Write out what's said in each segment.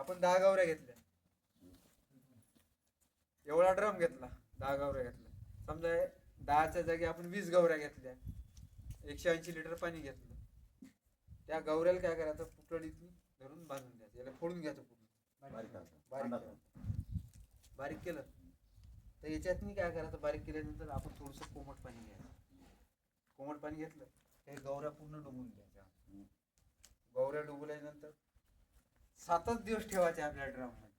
आपण 10 गावऱ्या घेतल्या, एवढा ड्रम घेतला, 10 गावऱ्या घेतल्या, समजा 10च्या जागी आपण 20 गावऱ्या घेतल्या, 180 लिटर पाणी घेतलं. त्या गवऱ्याला काय करायचं, पुतळीत धरून बांधून द्यायचं, याला फोडून घ्यायचं पूर्ण, बारीक केलं. तर याच्यात मी काय करायचं, बारीक केल्यानंतर आपण थोडंसं कोमट पाणी घ्यायचं. कोमट पाणी घेतलं हे गवऱ्या पूर्ण डुबून द्यायच्या. गवऱ्या डुबल्यानंतर 7च दिवस ठेवायचे आपल्या ड्रम मध्ये.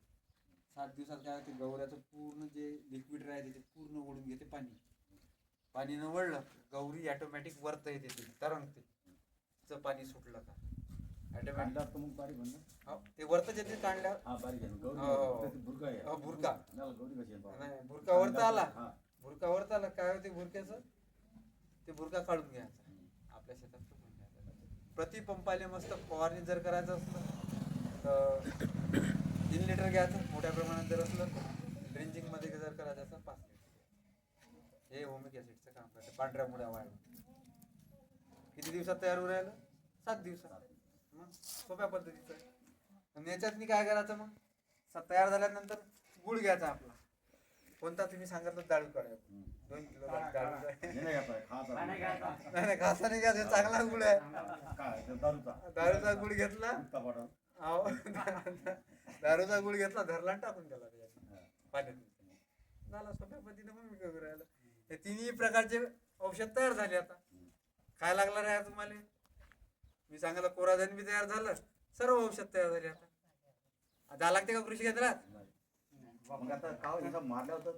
7 दिवसात काय होते, गवऱ्याचं पूर्ण जे लिक्विड राहते ते पूर्ण ओढून घेते पाणी. पाणी न वळलं गौरी ऑटोमॅटिक वरत येते, ती तरंगते. तिचं पाणी सुटलं का ते वरतच येते काढल्यावर. भुरका भुरका वरता आला, भुरका वरता आला काय होते भुरक्याचं, ते भुरका काढून घ्यायचा, आपल्या शेतात टाकून घ्यायचा. प्रति पंपाले मस्त फवारणी जर करायचं असलं तर 3 लिटर घ्यायचं, मोठ्या प्रमाणात जर असलं तर ड्रिंचिंग मध्ये जर करायचं असं 5 लिटर. हे होमिक ऍसिडचं काम करते पांढऱ्या मुळ्या वाढ. किती दिवसात तयार होऊ राहिलं, 7 दिवसात. मग सोप्या पद्धतीचं. आणि याच्यात मी काय करायचं, मग तयार झाल्यानंतर गुळ घ्यायचा आपला कोणता, तुम्ही सांगितलं डाळू काढायचं, 2 किलो डाळू. नाही घासा नाही घ्यायचा, चांगला गुळ आहे. दारूचा गुळ घेतला, दारूचा गुळ घेतला, धरला टाकून दिला पाण्यात झाला. सोप्या पद्धतीने मग मी करू राहिलो. हे तिन्ही प्रकारचे औषध तयार झाले. आता काय लागणार आहे तुम्हाला, मी सांगितलं कोराधन बी तयार झालं, सर्व औषध तयार झाले. आता लागते का कृषी क्षेत्रात? मग आता मारलं होतं